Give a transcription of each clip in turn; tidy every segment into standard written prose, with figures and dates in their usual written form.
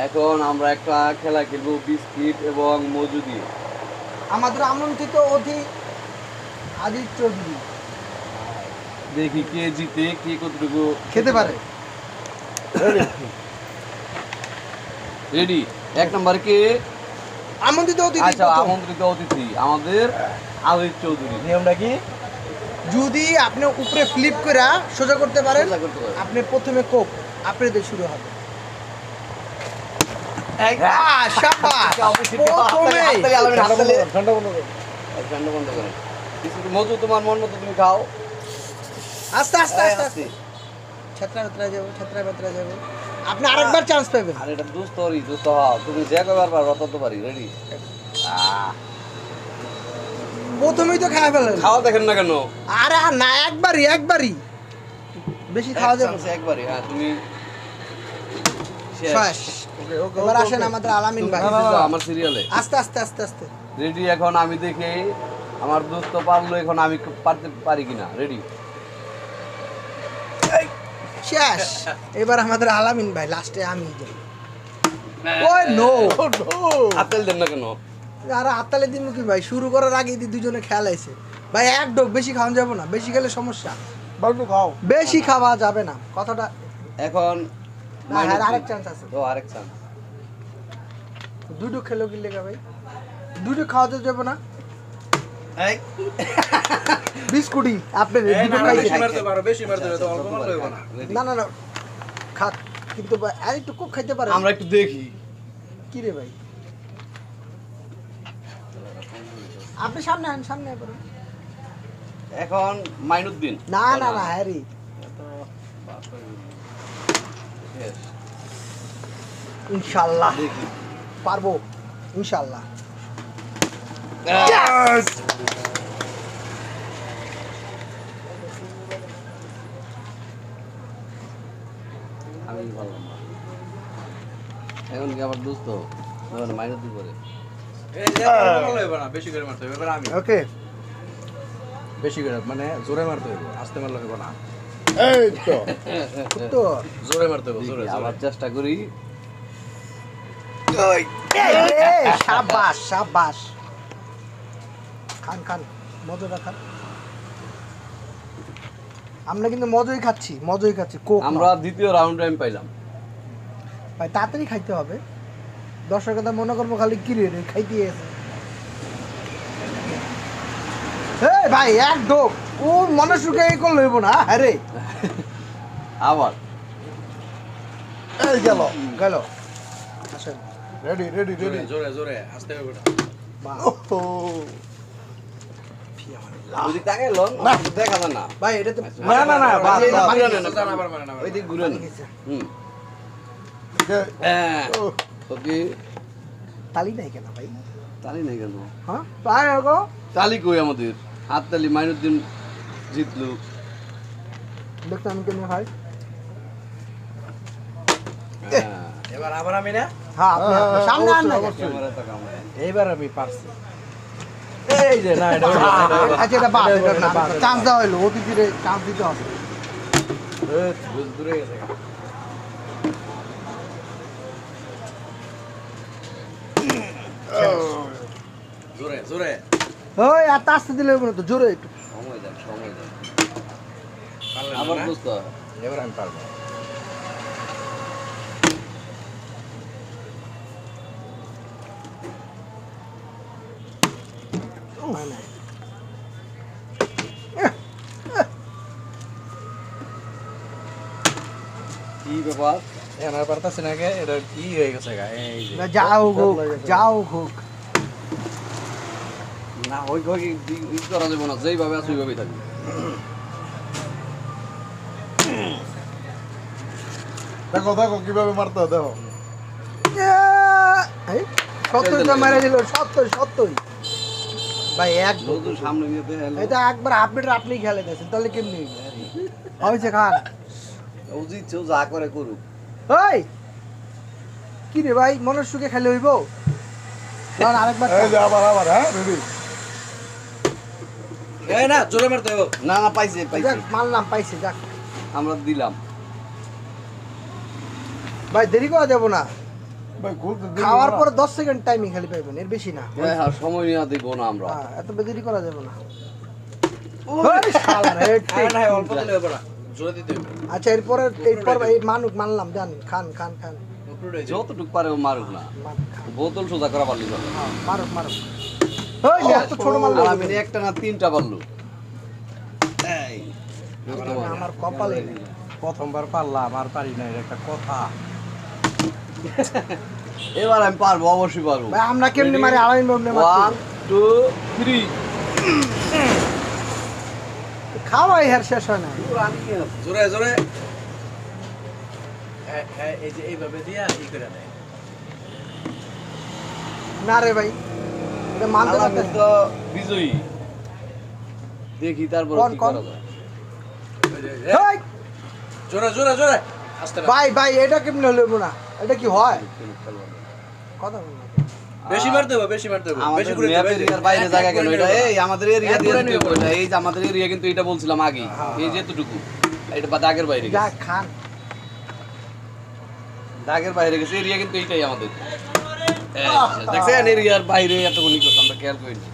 এখন আমরা একটা খেলা খেলবো বিস্কিট এবং মজু দিয়ে। আমাদের আমন্ত্রিত অতিথি আদিত্য চৌধুরী দেখি কে জিতে, কে কতটুকু খেতে পারে। রেডি? এক নাম্বার কে? আমন্ত্রিত অতিথি আচ্ছা, প্রথম। আমন্ত্রিত অতিথি আমাদের আদিত্য চৌধুরী। নিয়মটা কি? যদি আপনি উপরে ফ্লিপ করে সোজা করতে পারেন, সোজা করতে পারেন। আপনি প্রথমে কোপ, আপনি দিয়ে শুরু হবে। শাবাশ! প্রথমে ঠান্ডা বন্ধ করো। ঠান্ডা বন্ধ করেন। বিস্কিট মজু তোমার মন মতো তুমি খাও। আস্তে আস্তে আস্তে আস্তে ছাত্রা বেত্রা যাবো, ছাত্রা বেত্রা যাবো। আপনি আরেকবার চান্স পাবেন। আর এটা দুস্থ হও, তুমি যে কয়বার পারবা তত পারি। রেডি? প্রথমেই তো খাওয়া ফেলেন। খাওয়া দেখেন না কেন? আরে না, একবারই বেশি খাওয়া যাবে না। একবারই। হ্যাঁ, তুমি শেষ। এবার আসেন আমাদের আলামিন ভাই। আমার সিরিয়ালে। আস্তে আস্তে আস্তে আস্তে রেডি? এখন আমি দেখে আমার দোস্ত পারলো, এখন আমি পারতে পারি কিনা। রেডি? শেষ। এবার আমাদের আলামিন ভাই, লাস্টে আমি যাই। ওই নো, আপেল দেন না কেন? আরে আত্তালে দিন কি ভাই, শুরু করার আগে দুজনে খেয়াল আইছে ভাই। এক ডোক বেশি খাওয়া যাবে না, বেশি খেলে সমস্যা। বাবু খাও। বেশি খাওয়া যাবে না কথাটা। এখন না, আরেক চান্স আছে। ও আরেক চান্স। দুটো খেলো কি লেগা ভাই, দুটো খাওয়াতে যাবে না। বিস্কুটই আপনি দুটো খাইতে। বেশি মারতে হবে, অল্প মারলে হবে না। না না না, খাক, কিন্তু ভাই আর একটু কোক খাইতে পারে। আমরা একটু দেখি। কি রে ভাই, আপনি সামনে আন, সামনে করুন। এখন মাইনুদ্দিন। না না না, হ্যারি Yes, ইনশাআল্লাহ দেখি। পারবো, ইনশাআল্লাহ। Yes! আমি ভালো না। এখন কি আমার দোস্ত মাইনুদ্দিন করে? এই যে অল্প মারলে হবে না, বেশি করে মারতে হবে। এবার আমি ওকে, বেশি করে মানে জোরে মারতে হবে, আস্তে মারলে হবে না। এই তো তো জোরে মারতে হবে, জোরে দেখি, আবার চেষ্টা করি। শাবাশ শাবাশ, খান খান, মজাটা খান। আমরা কিন্তু মজাই খাচ্ছি কোক। আমরা দ্বিতীয় রাউন্ড টাইম পাইলাম। ভাই তাড়াতাড়ি খাইতে হবে, দর্শক কথা মনে করবো খালি কি রে খাইতে এসে। এই ভাই এক ডোক, ও মনে সুখে এই করলে হইব না। হ্যাঁ রে, আবার এই গেল গেল। আসেন, রেডি রেডি রেডি জোরে জোরে আস্তে হবে না। বাহ। ওইদিক তাকাইলো না, দেখা যায় না। ভাই এটা তো না না না, বাদ এই যে দাও। ঘুরে নেন, সোজা না, আবার মারে না। ওইদিক ঘুরে নেন। হুম। যে হ্যাঁ, ওকে। তালি নাই কেন ভাই? তালি নেই কেন? হ্যাঁ ভাই গো, তালি কই আমাদের? হাত তালি, মাইনুদ্দিন জিতলো। দেখতে আমি কেন ভাই? হ্যাঁ, এবার আবার আমি না, হ্যাঁ আপনি সামনে আন না। ক্যামেরা তো কামড়ায়। এইবার আমি পারছি। এই যে না, এটা আচ্ছা এটা বাদ, এটা না চান্স দেওয়া হলো, অতিথিরে চান্স দিতে হবে। দূরে গেছে। জোরে জোরে ওই এত আস্তে দিলে হইব না তো, জোরে একটু। সময় যাক, সময় যাক। পারলেন আবার না? দোস্ত। এবার আমি পারবো। হয় নাই। কি ব্যাপার? এখন আর পারতাছি না কে, এটা কি হয়ে গেছে গা, এই যে। যাও হোক, যাও হোক। না, ওই ঘরে ই করা যাবে না, যেইভাবে আছে ওইভাবেই থাকবে। দেখো দেখো কিভাবে মারতে হয় দেখো এই, সত্যই তো মেরে দিল, সত্যই ভাই এক ডোক। নতুন সামনে নিয়ে দেখে এটা একবার আপনি খেলে দিয়েছেন, তাহলে কেমনি হয়েছে খান? উচিত কেউ যা করে করুক। ওই কি রে ভাই, মনের সুখে খেলে হইব? কারণ আরেকবার এই যে আবার আবার হ্যাঁ রেডি এই না, জোরে মারতে হবে। না না, পাইছে যাক, পাইছে, মানলাম পাইছে, যাক আমরা দিলাম। ভাই, দেরি করা যাবো না। ভাই খুলতে দেরি খাওয়ার না। পরে 10 সেকেন্ড টাইমিং খালি পাইবেন, এর বেশি না। হ্যাঁ হ্যাঁ সময় নিয়ে দিব না আমরা। হ্যাঁ, এত দেরি করা যাবে না। ওই শালা রে, আরে না অল্প দিলে হবে না, জোরে দিতে হবে। আচ্ছা এরপর এই মানুক মানলাম, জান খান খান খান উপরে যাই। যতটুক পারে ও মারুক না, খান। বোতল সোজা করা পারলি চলে। হ্যাঁ, মারুক মারুক। ওই এত ছোট মাল আলামিন একটা না তিনটা পারলো। এই আমার কপালে নেই। প্রথমবার পারলাম আর পারি না, এর একটা কথা। এবার আমি পারবো, অবশ্যই পারবো। ভাই আমরা কেমনে মারি, আলামিন বাবু মারি। 1 2 3 খাওয়াই হার শেষ হয় না। জোরে জোরে। হ্যাঁ এই যে এইভাবে দিয়া ই করে দেয়। না রে ভাই, এটা মানতে আলামিন পারতেছি তো বিজয়ী। দেখি তারপর কোন, কি কোন? করা যায়। এই, জোরে জোরে জোরে। আস্তে না। ভাই ভাই এটা কেমনে হলো না, এটা কি হয় কথা বল না। বেশি মারতে হবে, বেশি মারতে হবে। বেশি আমাদের করে ম্যাপ দিবে। এরিয়ার বাইরে জায়গা কেন এটা? এই আমাদের এরিয়া দিয়ে করে দিতে নিবে। হবে এটা। এই যে আমাদের এরিয়া কিন্তু এটা বলছিলাম আগে। এই যে এতটুকু। এটা বা দাগের বাইরে যা গেছে। খান। দাগের বাইরে গেছে এরিয়া কিন্তু এইটাই আমাদের। এই দেখছেন এরিয়ার বাইরে এতগুলি কথা আমরা খেয়াল করিনি।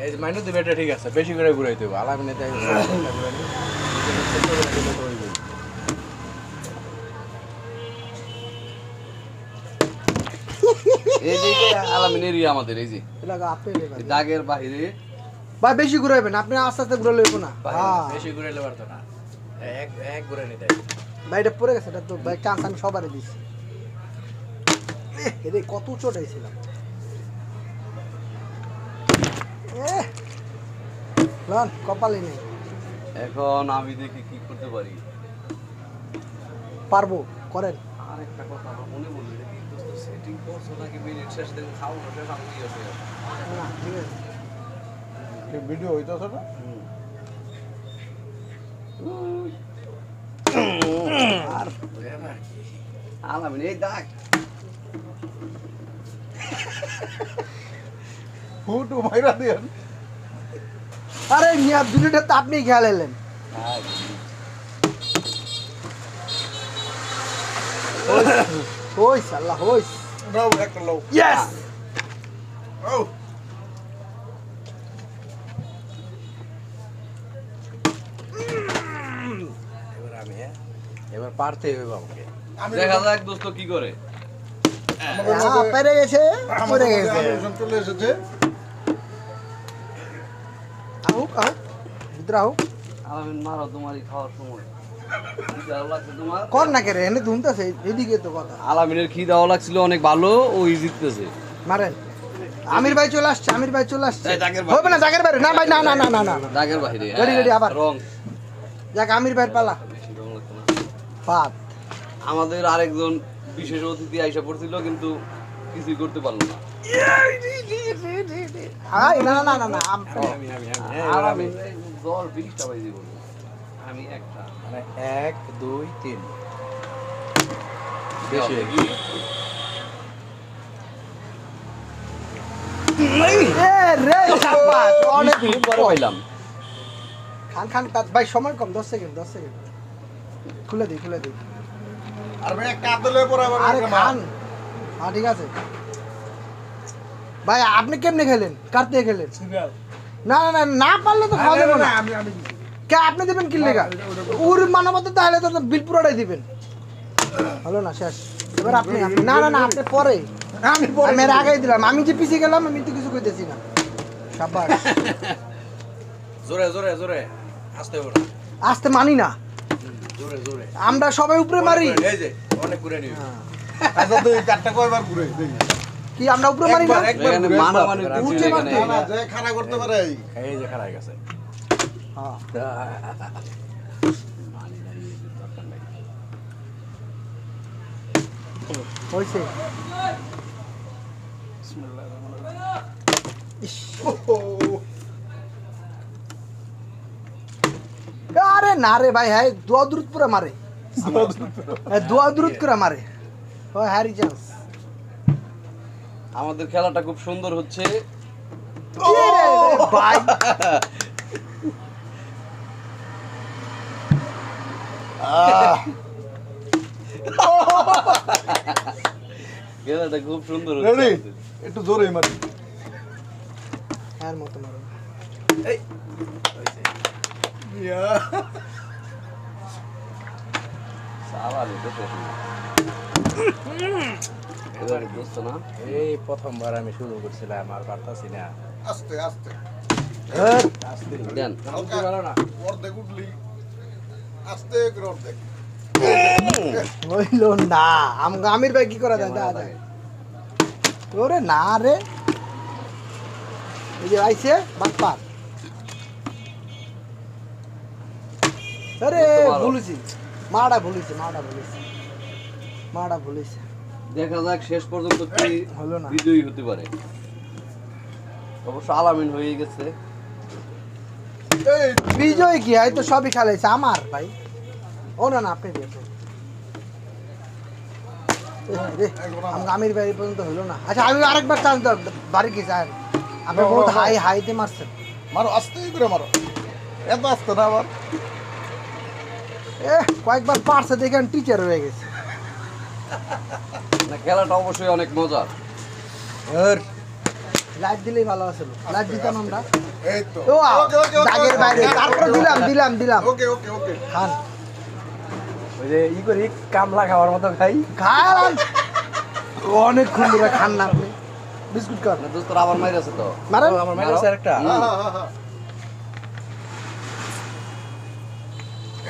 এই যে মাইনাস দিবে, এটা ঠিক আছে। বেশি করে ঘুরাইতে হবে। আলামিনে তাই এই যে এইটা আলামিন এরিয়া আমাদের এই যে এলাকা আপনি রে ভাই। এই দাগের বাইরে ভাই বেশি ঘুরাইবেন, আপনি আস্তে আস্তে ঘুরালে হইব না। হ্যাঁ বেশি ঘুরাইলে পারতো না। এক এক ঘুরে নিতে। ভাই এটা পড়ে গেছে, এটা তো ভাই চান্স আমি সবারই দিছি। এরে কত চোট আইছিলাম। লন কপালে নেই, এখন আমি দেখি কি করতে পারি। পারবো করেন। আরেকটা কথা আমার মনে পড়লো, এটা কি দোস্ত সেটিং করছো নাকি মিনিট শেষ দেখুন খাওয়া শেষ আমি কি আছে? না ঠিক আছে। এই ভিডিও হইতাছে না? আর আলামিন এই দাগ ফুটু মাইরা দেন। আরে মিয়া দুলিটা তো আপনি খেয়াল এলেন। ওই সাল্লাহ ওই নাও একটা লাও। ইয়েস। ও এবার আমি এবার পারতে হবে আমাকে। আমি দেখা যাক দোস্ত কি করে। আমাদের মধ্যে পেরে গেছে আমাদের পড়ে মধ্যে গেছে। আলোচনা চলে এসেছে। আহুক আহুক ভিতরে আহুক আলামিন মারো, তোমারই খাওয়ার সময়। কি ভালো লাগছে তোমার? কর না কে রে, এনে ধুনতেছে এদিকে তো কথা। আলামিনের কি দেওয়া লাগছিল অনেক ভালো, ওই জিততেছে। মারেন। আমির ভাই চলে আসছে, আমির ভাই চলে আসছে। এই দাগের বাইরে। হবে না দাগের বাইরে, না ভাই না না না না না না। দাগের বাইরে। Ready, ready, আবার। রং যাক আমির ভাইয়ের পালা। বেশি রং লাগতো না। পাত। আমাদের আরেকজন বিশেষ অতিথি আইসা পড়ছিল কিন্তু কিছুই করতে পারলো না। আই না না না না আমি এবার আমি আলামিন এই দল 20টা বাজি বলবো, আমি একটা। মানে 1 2 3 বেশি বেশি। এ রে শাবাশ অনেক মিনিট পরে পাইলাম। খান খান ভাই সময় কম 10 সেকেন্ড 10 সেকেন্ড খুলে দিই খুলে দিই আর ভাই কাঁদলে পরে আবার আরে একটা খান হ্যাঁ ঠিক আছে ভাই আপনি কেমনে খেলেন কার দিয়ে খেলেন না না না না পারলে তো খাওয়া যাবে না আমি কে আপনি দিবেন কি লেগা ওর মানবতা তাহলে তো বিল পুরোটাই দিবেন হলো না শেষ এবার আপনি আপনি না না না আপনি পরে আমি পরে আমি এর আগেই দিলাম আমি যে পিছিয়ে গেলাম আমি তো কিছু কইতেছি না শাবাশ জোরে জোরে জোরে আসতে হবে না। আসতে মানি না জোরে জোরে আমরা সবাই উপরে মারি এই যে অনেক করে নিবি। আচ্ছা তুই চারটা কয়বার ঘুরে দেখি কি আমরা উপরে মারি না একবার এখানে ঘুরে মানামানি একবার কিছু উঠে এখানে মারতে না যে খানা করতে পারে এই যে খারাপ গেছে। হ্যাঁ হইছে ইস, আরে না রে ভাই হ্যাঁ দোয়া দূরত পুরা মারে দোয়া দূরত করে মারে ও হ্যারি চান্স আমাদের খেলাটা খুব সুন্দর হচ্ছে। ভাই খেলাটা খুব সুন্দর রেডি হচ্ছে একটু জোরে মারি এর মতো মারো ইয়া সারা লিতে শেষ না এবার দোস্ত না এই প্রথমবার আমি শুরু করছিলাম আর পারতাছি না আস্তে আস্তে আস্তে দেন বুঝতে পারো না অর্ধেক উঠলি আস্তে করে অর্ধেক হইলো না আমির ভাই কি করা যায় দেখা যায় ওরে না রে এই যে আইছে বাটপার আরে ভুলেছি মাটা ভুলেছি দেখা যাক শেষ পর্যন্ত কি হলো না বিজয়ী হতে পারে অবশ্য আলামিন হয়ে গেছে এই বিজয় কি হয় তো সবই খেলাইছে আমার ভাই ও না না আপনি দিয়েছেন আমির ভাই এই পর্যন্ত হলো না আচ্ছা আমি আরেকবার চান তো বাড়ি কি চান আপনি বহুত হাইতে মারছেন মারো আস্তে করে মারো এত আস্তে না আবার কয়েকবার পারছে দেখেন টিচার হয়ে গেছে না খেলাটা অবশ্যই অনেক মজার লাইট দিলেই ভালো আছিল লাইট দিতাম আমরা এই তো ও ওকে ওকে দাগের বাইরে তারপর দিলাম ওকে ওকে ওকে খান ওই যে ই করি কামলা খাওয়ার মতো খাই খান অনেকক্ষণ ধরে খান না আপনি বিস্কুট খান না দোস্ত আবার মাইরাছে তো মারেন আমার মাইনাস একটা হ্যাঁ হ্যাঁ হ্যাঁ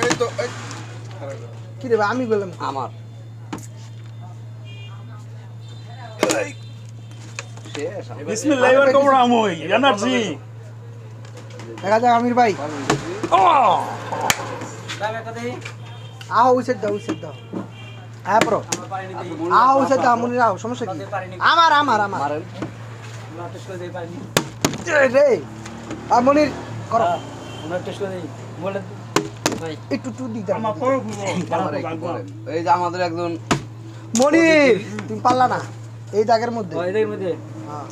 এই তো এই কি রে ভাই আমি বললাম আমার শেষ আমার। বিসমিল্লাহ এবার কোমর আমই এনার্জি দেখা যাক আমির ভাই আহ উইসেট দাও হ্যাঁ প্রো আহ উইসেট দাও মনির আহ সমস্যা কি আমার মারেন রে আর মনির করো একটু দিতে আমার একটু করেন। এই যে আমাদের একজন মনির তুমি পারলা না এই দাগের মধ্যে হ্যাঁ।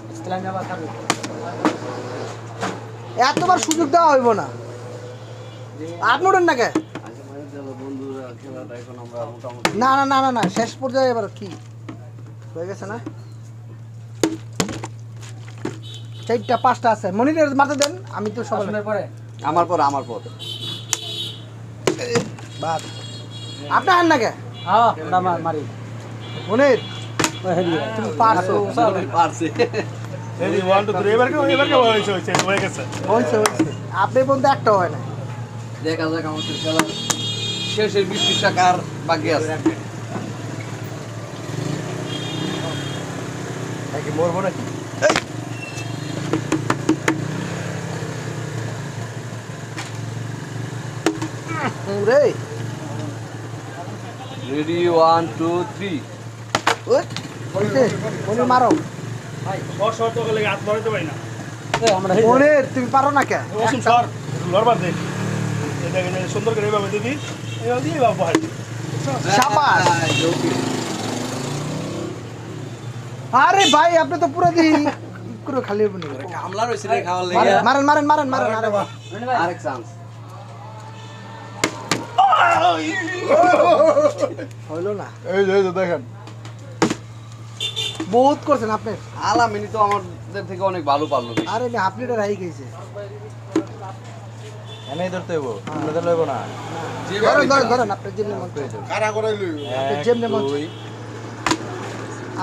এতবার সুযোগ দেওয়া হইব না আপনি ওঠেন না কে বন্ধুরা খেলাটা এখন আমরা মোটামুটি না শেষ পর্যায়ে এবার কি হয়ে গেছে না 4টা 5টা আছে মনিরের মারতে দেন আমি তো সবাই আমার পর বাদ আপনি আন না কে মনির তুমি পারছো পারছে রেডি 1 2 3 এবার কে হয়ে গেছে হয়েছে আপনি বলতে একটা হয় না দেখা যাক আমাদের খেলা শেষের 20 টাকার বাকি আছে নাকি মরবো নাকি রে রেডি 1 2 3 ওই হয়েছে মনির মারো শর্ট তো লাগে হাত ধরতে পারি না মনির তুমি পারো না কে ওসম সর লড়বার দে এটা সুন্দর করে এভাবে দিবি এভাবে দিয়ে বাবা ভাই শাবাশ আরে ভাই আপনি তো পুরো দিন পুরো খালি বনি কামলা রইছে রে খাওয়ার লাগি মারেন আরেক চান্স হইলো না এই যে দেখেন বহুত করছেন আপনি আলামিনি তো আমাদের থেকে অনেক ভালো পারলো বেশি। আরে হাফ লিটার হাই গেছে এনেই ধরতে হইব আমরা তো লইব না ধরেন আপনি যেমনি মন চায়। কারা করাইলি এক, যেমনি মন দুই,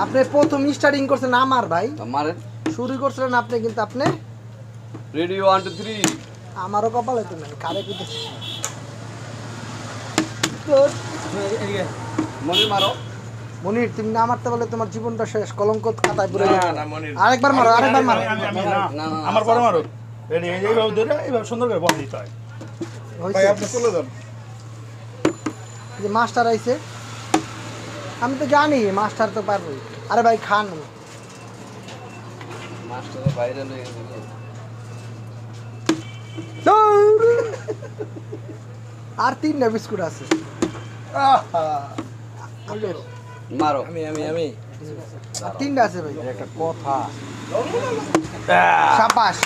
আপনি প্রথম স্টার্টিং করছেন আমার ভাই তো মারেন শুরু করছিলেন আপনি কিন্তু আপনি রেডি 1 2 3 আমারও কপালে তো নাই কারে কইতেছি মনির মারো মনির তুমি না মারতে বলে তোমার জীবনটা শেষ কলঙ্ক খাতায় পড়ে না, যাবে না, মনির। আরেকবার মারো আমি না না, না, আমার পরে মারো রেডি এইভাবে ধরে এইভাবে সুন্দর করে বল দিতে হয় ভাই হইছে আপনি চলে যান যে মাস্টার আইছে আমি তো জানি মাস্টার তো পারবই আরে ভাই খান মাস্টারের বাইরে লয়ে গেছে আর 3টা বিস্কুট আছে আপনার মারো আমি আর 3টা আছে ভাই এর একটা কথা শাবাশ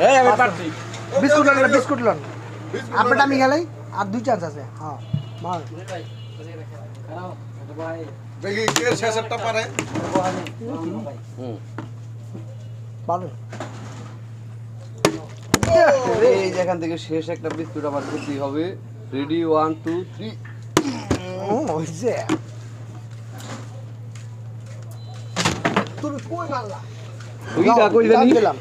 এই আমি পারছি বিস্কুট লন আপনারটা আমি গেলাই আর 2 চান্স আছে হ্যাঁ মার দেখি কে শেষেরটা পারে। হুম পারো এই যে এখান থেকে শেষ একটা বিস্কুট আবার করতেই হবে। রেডি 1 2 3 ও হইছে তুমি কই মারলা ওইটা কই জানি দিলাম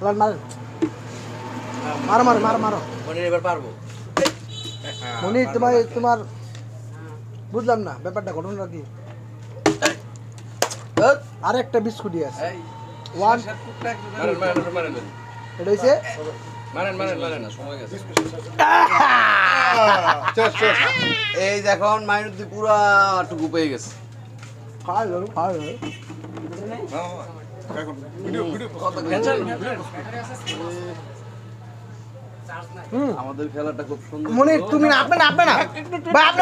মার মার মার মার মারো মানে এবার পারবো মনি তোমার বুঝলাম না ব্যাপারটা ঘটনাটা কি আর একটা বিস্কুটই আছে এই ওয়ান মারেন এটা হইছে মারেন সময় গেছে শেষ শেষ। এই যে এখন মাইনুদ্দি পুরা টুকু পেয়ে গেছে। খাই গেল এখন ভিডিও ভিডিও আমাদের খেলাটা খুব সুন্দর মনি হলো। তুমি না আপনি না ভাই আপনি